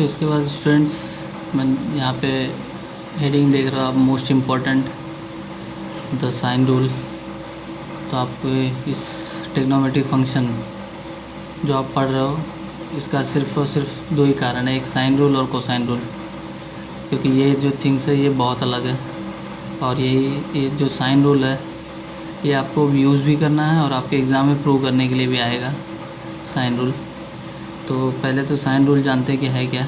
तो इसके बाद स्टूडेंट्स, मैं यहाँ पे हेडिंग देख रहा हूँ आप, most important the sine rule. तो आपको इस ट्रिग्नोमेट्रिक फंक्शन जो आप पढ़ रहे हो, इसका सिर्फ और सिर्फ दो ही कारण है, एक साइन रूल और कोसाइन रूल। क्योंकि ये जो थिंग्स है ये बहुत अलग है, और ये जो साइन रूल है ये आपको यूज़ भी करना है और आपके एग्ज़ाम में प्रूव करने के लिए भी आएगा साइन रूल। तो पहले तो साइन रूल जानते हैं कि है क्या,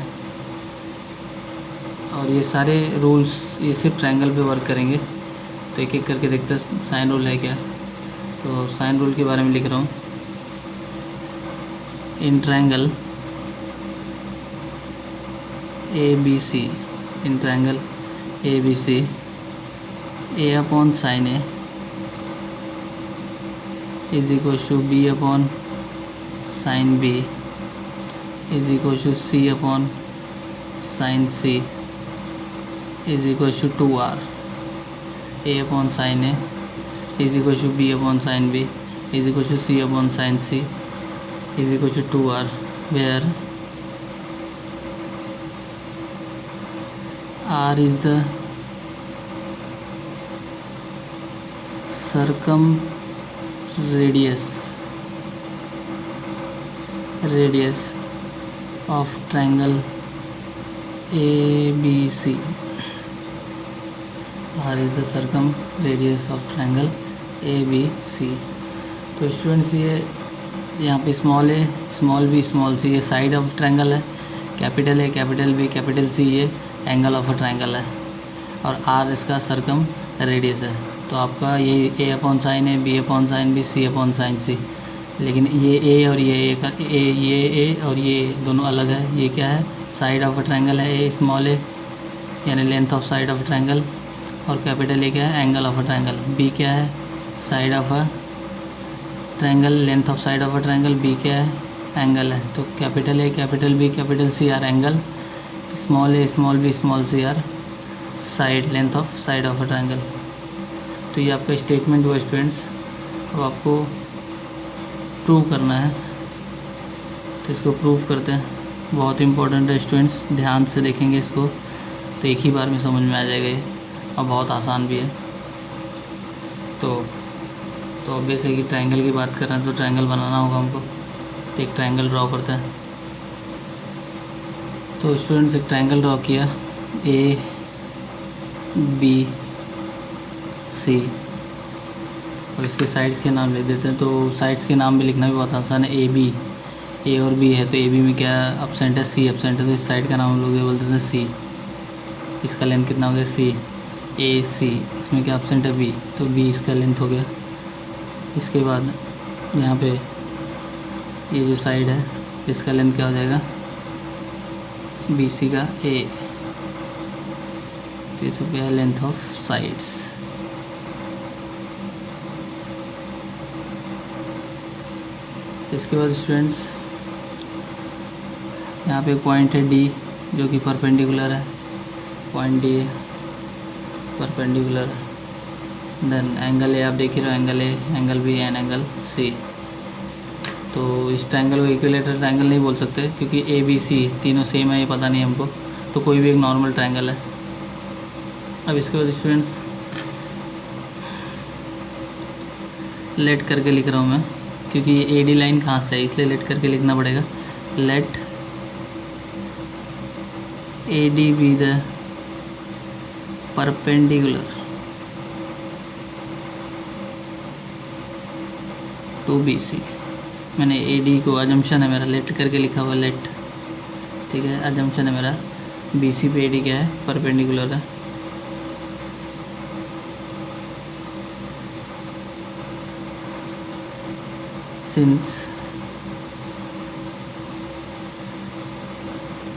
और ये सारे रूल्स ये सिर्फ ट्रायंगल पे वर्क करेंगे। तो एक एक करके देखते हैं साइन रूल है क्या। तो साइन रूल के बारे में लिख रहा हूँ। In triangle ABC, in triangle ABC, A upon sine A is equal to B upon sine B is equal to C upon sine C is equal to 2R। A upon sine A is equal to B upon sine B is equal to C upon sine C is equal to 2R, where R is the circumradius of triangle ABC। R is the circumradius of triangle ABC। तो students ये यहाँ पे small A small B small C ये side of triangle है, capital A capital B capital C ये angle of a triangle है, और are इसका सर्कम रेडियस है। तो आपका ये ए upon sine A, B upon sine B, C upon sine सी। लेकिन ये ए और ये और ये दोनों अलग है। ये क्या है, साइड ऑफ अ ट्रायंगल है, ए स्मॉल ए यानी length of side of triangle, और कैपिटल ए क्या है, angle of a triangle. B क्या है, side of a triangle, length of side of a triangle, B क्या है, एंगल है। तो capital A capital B capital C are angle, small A small B small C are side, length of side of a triangle. तो ये आपका statement हुआ students. अब आपको प्रूव करना है, तो इसको प्रूव करते हैं। बहुत इंपॉर्टेंट है स्टूडेंट्स, ध्यान से देखेंगे इसको तो एक ही बार में समझ में आ जाएगा ये, और बहुत आसान भी है। तो ऑब्वियस है कि ट्रायंगल की बात कर रहे हैं तो ट्रायंगल बनाना होगा हमको। तो एक ट्रायंगल ड्रॉ करते हैं। तो स्टूडेंट्स एक ट्रायंगल ड्रॉ किया, ABC, और इसके साइड्स के नाम लिख देते हैं। तो साइड्स के नाम भी लिखना भी बहुत आसान है। ए और बी है, तो AB में क्या एब्सेंट है, C एब्सेंट है, तो इस साइड का नाम हम लोग ये बोलते हैं C। इसका लेंथ कितना हो गया, C। AC इसमें क्या एब्सेंट है, B, तो B इसका लेंथ हो गया। इसके बाद यहाँ पे ये जो साइड है इसका लेंथ क्या हो जाएगा, BC का A, तो इस पे है लेंथ ऑफ साइड्स। इसके बाद स्टूडेंट्स यहाँ पे पॉइंट है D जो कि परपेंडिकुलर है, पॉइंट D है परपेंडिकुलर। देन एंगल ए आप देख ही रहे हो, angle A angle B and angle C। तो इस ट्रायंगल को इक्विलेटरल ट्रायंगल नहीं बोल सकते क्योंकि ABC तीनों सेम है, ये पता नहीं हमको। तो कोई भी एक नॉर्मल ट्रायंगल है। अब इसके बाद स्टूडेंट्स लेट करके लिख रहा हूँ मैं, क्योंकि ये AD लाइन कहाँ से है इसलिए लेट करके लिखना पड़ेगा। Let AD be the perpendicular to BC। मैंने AD को अजम्पशन है मेरा, लेट करके लिखा हुआ लेट, ठीक है। अजम्पशन है मेरा BC पे AD क्या है, परपेंडिकुलर है। सिंस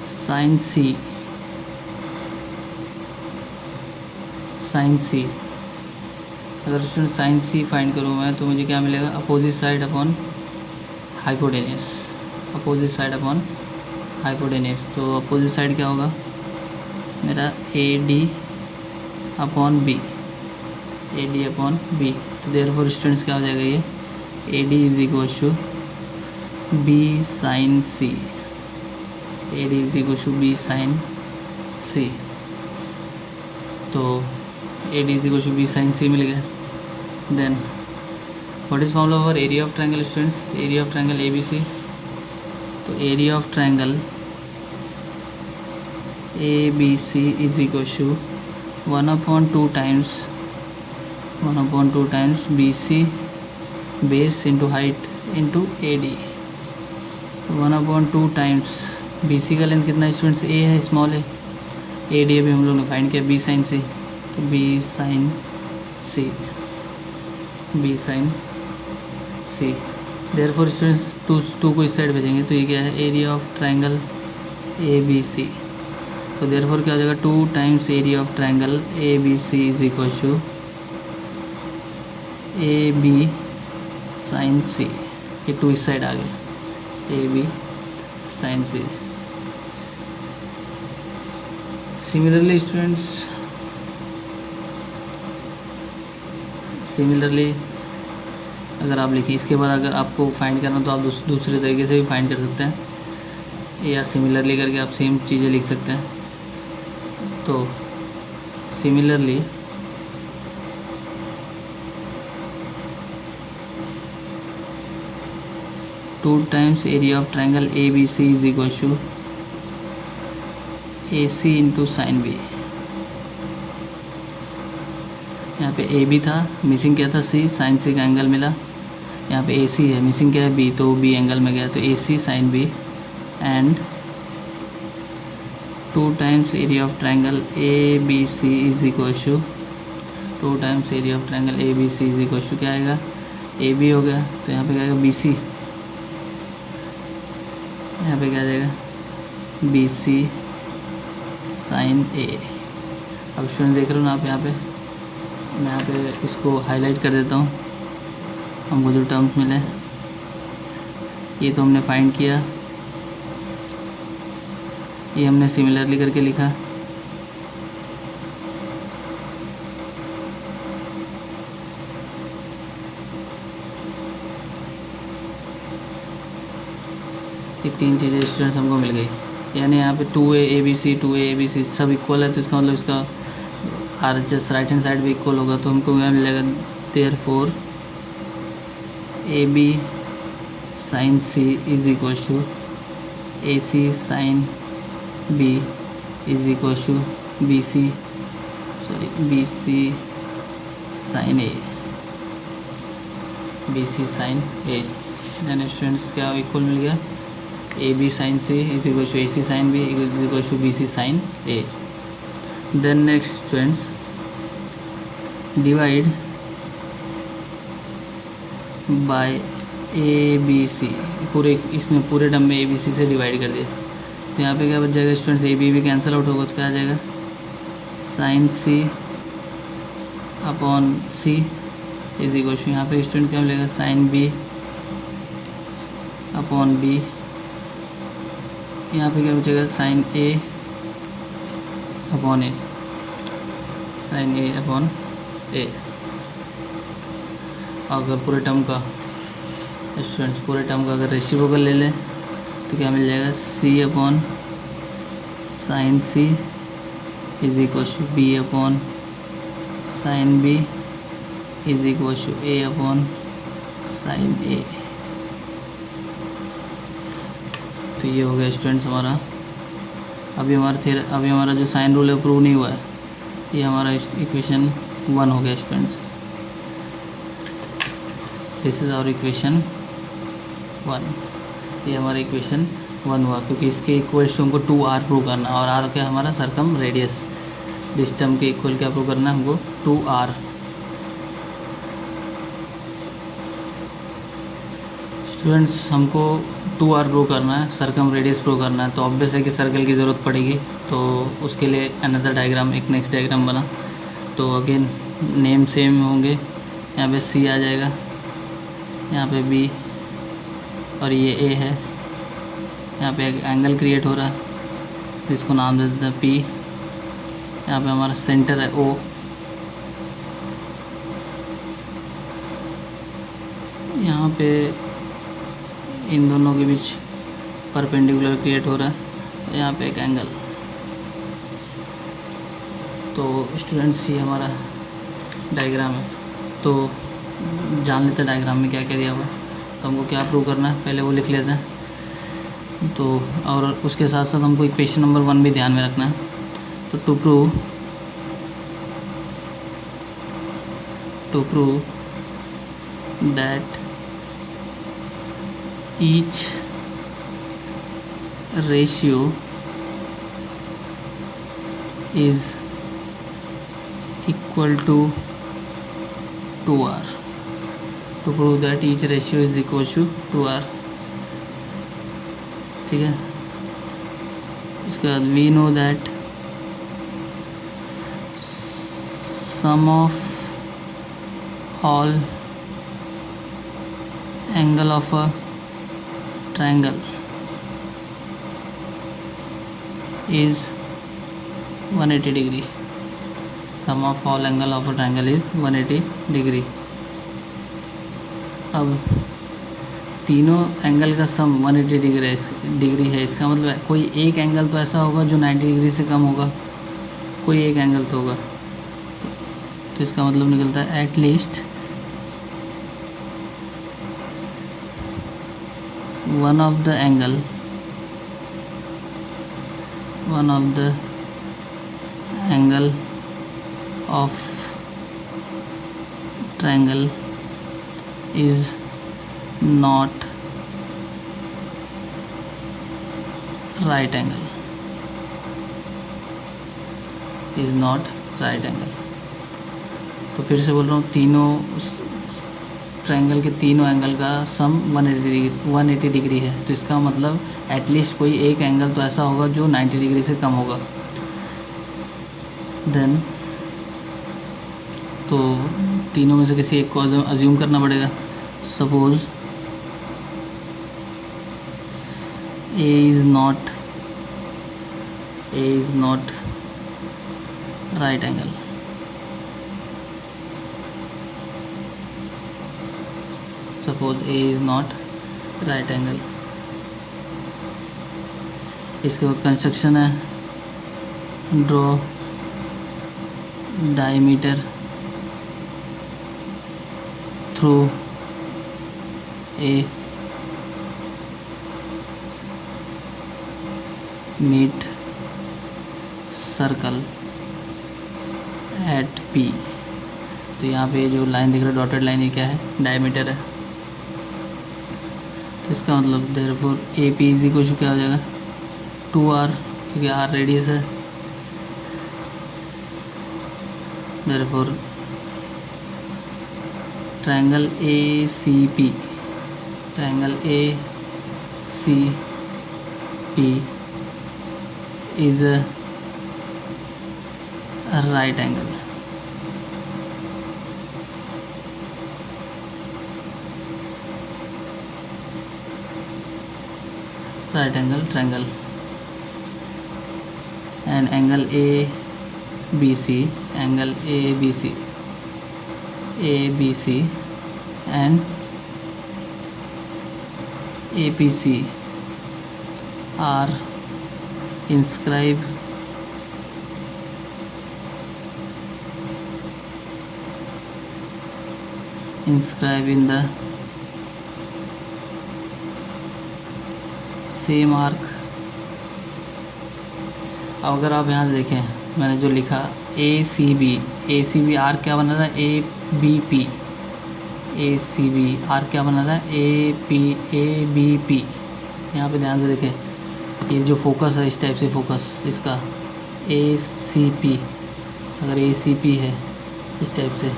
साइन C, अगर स्टूडेंट साइन C फाइंड करूँ मैं तो मुझे क्या मिलेगा, opposite side upon hypotenuse, opposite side upon hypotenuse. तो अपोजिट साइड क्या होगा मेरा, AD upon B, AD upon B। तो देयरफॉर स्टूडेंट्स क्या हो जाएगा, ये AD is equal to B sine C A D is equal to B sine C. तो A D is equal to B sine C मिल गया। Then what is formula for area of triangle students? Area of triangle A B C. तो area of triangle A B C is equal to 1/2 times B C base into height into A D. तो 1/2 times B सी का length कितना students? ए है, small है। A D अभी हम लोग ने फाइंड किया बी साइन सी। तो B sine C, B sine C. Therefore students two को इस साइड भेजेंगे तो ये क्या है? Area of triangle A B C. तो देयरफॉर क्या हो जाएगा? 2 times area of triangle A B C is equal to A B sine C. ये 2 इस साइड आ गया, A B sine C. Similarly students, अगर आप लिखें इसके बाद अगर आपको फाइंड करना तो आप दूसरे तरीके से भी फाइंड कर सकते हैं, या सिमिलरली करके आप सेम चीज़ें लिख सकते हैं। तो similarly 2 times area of triangle A B C is equal to A C into sine B. यहाँ पे ए बी था, मिसिंग क्या था? सी, साइन सी का एंगल मिला। यहाँ पे ए सी है, मिसिंग क्या है? बी, तो बी एंगल में गया, तो A C sine B. And 2 times area of triangle A B C is equal to 2 times area of triangle A B C is equal to क्या आएगा? ए बी हो गया, तो यहाँ पे क्या आएगा? B C. यहाँ पे क्या आ जाएगा? B C sine A. अब स्टूडेंट देख रहे हो ना आप, यहाँ पे मैं यहाँ पे इसको हाईलाइट कर देता हूँ। हमको जो टर्म्स मिले ये तो हमने फाइंड किया, ये हमने सिमिलरली करके लिखा। ये 3 चीज़ें स्टूडेंट्स हमको मिल गई। यानी यहाँ पे 2a ए बी सी सब इक्वल है, तो इसका मतलब इसका R just right hand side भी इक्वल होगा। तो हमको क्या मिलेगा? Therefore A B sine C is equal to A C sine B is equal to B C sine A, B C sine A. यानी स्टूडेंट्स क्या इक्वल मिल गया? A B sine C is equal to A C sine B is equal to B C sine A. Then next students, divide by A B सी। पूरे इसमें पूरे term में ए B सी से divide कर दिया, तो यहाँ पे क्या बच जाएगा स्टूडेंट्स? ए बी भी कैंसिल आउट होगा, तो क्या आ जाएगा? Sine C upon C is equal to, यहाँ पे स्टूडेंट क्या मिलेगा? Sine B upon B. यहाँ पे क्या बचेगा? Sine A upon A, sine A upon A. अगर पूरे टर्म का स्टूडेंट्स अगर रेसिप्रोकल ले लें तो क्या मिल जाएगा? C upon sine C is equal to B upon sine B is equal to A upon sine A. तो ये हो गया स्टूडेंट्स हमारा। अभी हमारा जो साइन रूल है प्रूव नहीं हुआ है, ये हमारा इक्वेशन 1 हो गया students. This is our equation 1। ये हमारा इक्वेशन 1 हुआ, क्योंकि इसके इक्वल टू हमको 2r प्रूव करना है, और r क्या हमारा? Circum radius. दिस टर्म के इक्वल क्या प्रूव करना है हमको? 2r। स्टूडेंट्स हमको 2r प्रूव करना है, सर्कम रेडियस प्रूव करना है, तो ऑब्वियस है कि सर्कल की ज़रूरत पड़ेगी। तो उसके लिए अनदर डायग्राम, एक नेक्स्ट डायग्राम बना। तो अगेन नेम सेम होंगे, यहाँ पे सी आ जाएगा, यहाँ पे बी, और ये ए है। यहाँ पे एक एंगल क्रिएट हो रहा है जिसको नाम दे देते हैं पी। यहाँ पे हमारा सेंटर है ओ। यहाँ पे इन दोनों के बीच परपेंडिकुलर क्रिएट हो रहा है, यहाँ पे एक एंगल। तो स्टूडेंट्स ये हमारा डायग्राम है। तो जान लेते हैं डायग्राम में क्या क्या दिया हुआ है। तो हमको क्या प्रूव करना है पहले वो लिख लेते हैं। तो और उसके साथ साथ हमको इक्वेशन नंबर 1 भी ध्यान में रखना है। तो to prove that each ratio is equal to 2r. To prove that each ratio is equal to 2r, ठीक है। इसके बाद we know that sum of all angle of a triangle is 180 degree. Sum of all angle of a triangle is 180 degree. अब तीनों angle का सम 180 degree है। इसका मतलब कोई एक एंगल तो ऐसा होगा जो 90 डिग्री से कम होगा, कोई एक एंगल तो होगा। तो इसका मतलब निकलता है at least one of the angle of triangle is not right angle. Is not right angle. तो फिर से बोल रहा हूँ, तीनों ट्रायंगल के तीनों एंगल का सम 180 डिग्री है। तो इसका मतलब एटलीस्ट कोई एक एंगल तो ऐसा होगा जो 90 डिग्री से कम होगा। देन तो तीनों में से किसी एक को अज्यूम करना पड़ेगा। Suppose A is not right angle. Suppose A is not right angle. इसके बाद कंस्ट्रक्शन है, draw diameter through A meet circle at P. तो यहाँ पे जो लाइन दिख रहा है डॉटेड लाइन, ये क्या है? डायमीटर है। तो इसका मतलब therefore A P is equal to क्या हो जाएगा? 2r, क्योंकि r रेडियस है। Therefore triangle A C P is a right angle. Right angle triangle and angle ABC and APC are inscribed in the same arc। अब अगर आप यहाँ से देखें, मैंने जो लिखा ए सी बी आर क्या बना रहा है? ए बी आर क्या बना रहा है? A B P. यहाँ पे ध्यान से देखें, ये जो फोकस है इस टाइप से फोकस इसका ए सी पी, अगर ए सी पी है इस टाइप से,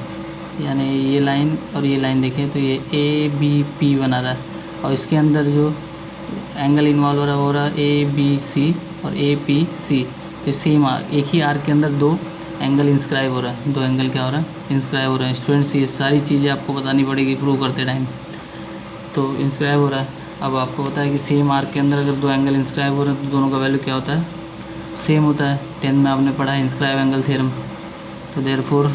यानी ये लाइन और ये लाइन देखें तो ये ए बी पी बना रहा है। और इसके अंदर जो एंगल इन्वॉल्व हो रहा है ए बी सी और ए पी सी। तो सेम आर्क, एक ही आर्क के अंदर दो एंगल इंस्क्राइब हो रहा है, दो एंगल क्या हो रहा है? इंस्क्राइब हो रहा है। स्टूडेंट्स ये सारी चीज़ें आपको बतानी पड़ेगी प्रूव करते टाइम। तो इंस्क्राइब हो रहा है। अब आपको पता है कि सेम आर्क के अंदर अगर दो एंगल इंस्क्राइब हो रहे हैं तो दोनों का वैल्यू क्या होता है? सेम होता है। 10 में आपने पढ़ा है इंस्क्राइब एंगल थ्योरम। तो therefore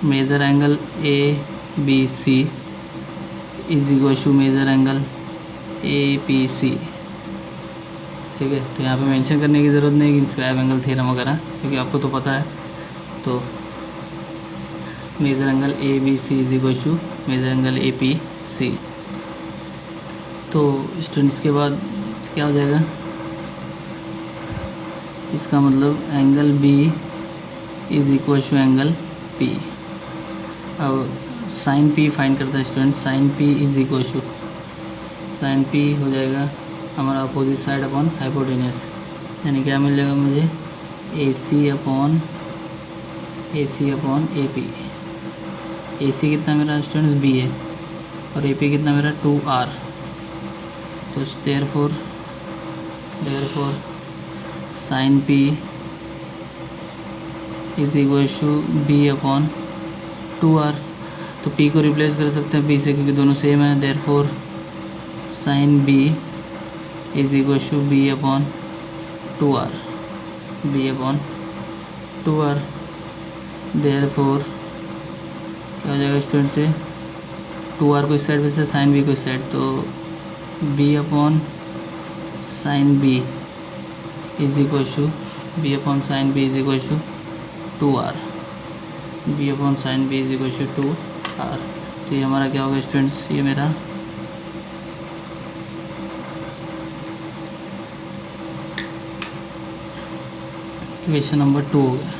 measure angle A B C is equal to measure angle A P C ठीक है। तो यहाँ पे मेंशन करने की ज़रूरत नहीं कि इंस्क्राइब एंगल थ्योरम वगैरह, क्योंकि आपको तो पता है। तो measure angle A B C is equal to measure angle A P C. तो स्टूडेंट्स के बाद क्या हो जाएगा, इसका मतलब angle B is equal to angle P. अब साइन पी फाइंड करता है student. Sine P is equal to, sine P हो जाएगा हमारा अपोजिट साइड अपॉन हाइपोटेनस, यानी क्या मिल जाएगा मुझे, ए सी अपॉन ए पी। ए सी कितना मेरा स्टूडेंट्स बी है और ए पी कितना मेरा 2r। तो therefore sine P is equal to B upon 2r। तो p को रिप्लेस कर सकते हैं b से, क्योंकि दोनों सेम है। Therefore sine b is equal to B upon 2r, therefore क्या हो जाएगा स्टूडेंट से, 2r को इस साइड पे से, साइन b को इस साइड, तो b upon sine b is equal to 2r, b upon sine b is equal to 2r। तो ये हमारा क्या होगा स्टूडेंट्स, ये मेरा इक्वेशन नंबर 2 हो गया।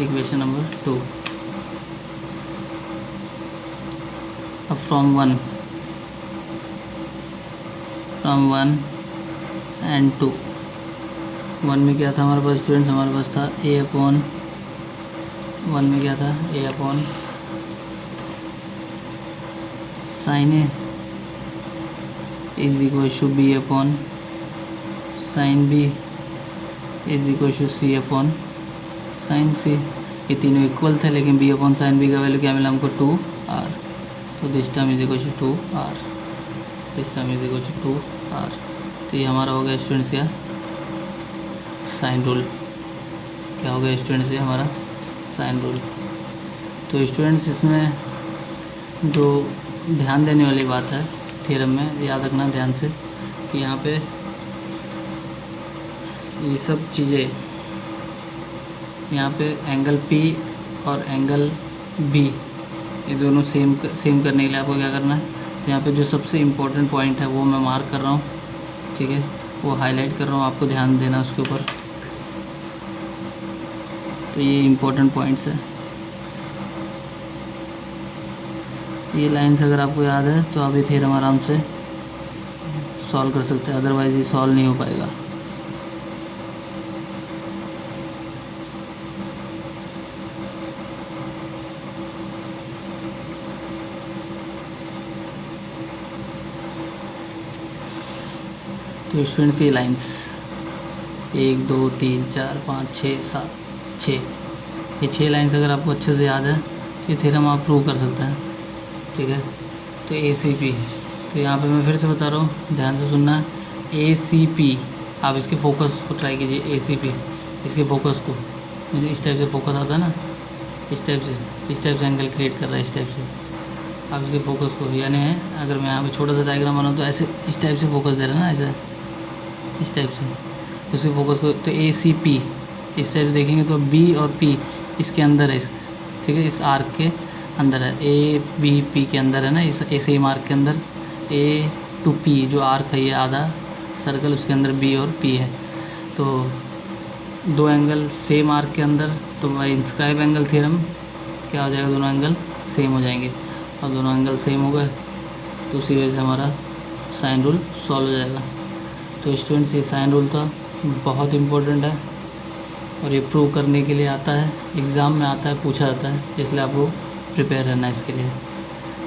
Equation number 2। अब फ्रॉम वन एंड 2। वन में क्या था हमारे पास स्टूडेंट्स, हमारे पास था ए अपॉन, वन में क्या था, A upon sine A is equal to B upon sine B is equal to C upon sine C. ये तीनों इक्वल थे, लेकिन b अपॉन साइन b का वैल्यू क्या मिला हमको, 2r। तो this term is equal to 2r, तो ये हमारा हो गया स्टूडेंट्स क्या, साइन रूल। क्या हो गया स्टूडेंट्स, ये हमारा साइन रूल। तो स्टूडेंट्स इसमें जो ध्यान देने वाली बात है थ्योरम में, याद रखना ध्यान से कि यहाँ पे ये सब चीज़ें, यहाँ पे एंगल P और एंगल B ये दोनों सेम करने के लिए आपको क्या करना है, तो यहाँ पे जो सबसे इम्पोर्टेंट पॉइंट है वो मैं मार्क कर रहा हूँ, ठीक है, वो हाईलाइट कर रहा हूँ, आपको ध्यान देना उसके ऊपर। तो ये इम्पोर्टेंट पॉइंट्स है, ये लाइंस अगर आपको याद है तो आप ये थ्योरम आराम से सॉल्व कर सकते हैं, अदरवाइज़ ये सॉल्व नहीं हो पाएगा। तो स्टूडेंट्स ये लाइंस 1 2 3 4 5 6 7 6, ये 6 लाइंस अगर आपको अच्छे से याद है तो ये थ्योरम आप प्रूव कर सकते हैं, ठीक है। तो ACP, तो यहाँ पे मैं फिर से बता रहा हूँ, ध्यान से सुनना है। ACP, आप इसके फोकस को ट्राई कीजिए। ACP, इसके फोकस को, मुझे इस टाइप से फोकस आता है ना, इस टाइप से एंगल क्रिएट कर रहा है, इस टाइप से आप इसके फोकस को, यानी अगर मैं यहाँ पे छोटा सा डायग्राम बनाऊँ तो ऐसे इस टाइप से फोकस दे रहा है ना, ऐसे इस टाइप से उसके फोकस को। तो ACP इस टाइप से देखेंगे तो B और P इसके अंदर है, इस, ठीक है, इस आर्क के अंदर है, ABP के अंदर है ना, इस सेम आर्क के अंदर A to P जो आर्क है, ये आधा सर्कल, उसके अंदर B और P है। तो दो एंगल सेम आर्क के अंदर, तो बाई इंस्क्राइब एंगल थ्योरम क्या हो जाएगा, दोनों एंगल सेम हो जाएंगे, और दोनों एंगल सेम हो गए तो उसी वजह से हमारा साइन रूल सॉल्व हो जाएगा। तो स्टूडेंट्स ये साइन रूल था, बहुत इम्पोर्टेंट है और ये प्रूव करने के लिए आता है, एग्ज़ाम में आता है, पूछा जाता है, इसलिए आपको प्रिपेयर रहना है इसके लिए,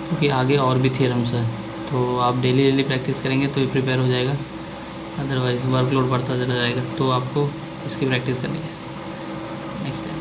क्योंकि आगे और भी थ्योरम्स है। तो आप डेली प्रैक्टिस करेंगे तो ये प्रिपेयर हो जाएगा, अदरवाइज़ वर्कलोड बढ़ता चला जाएगा, तो आपको इसकी प्रैक्टिस करनी है नेक्स्ट टाइम।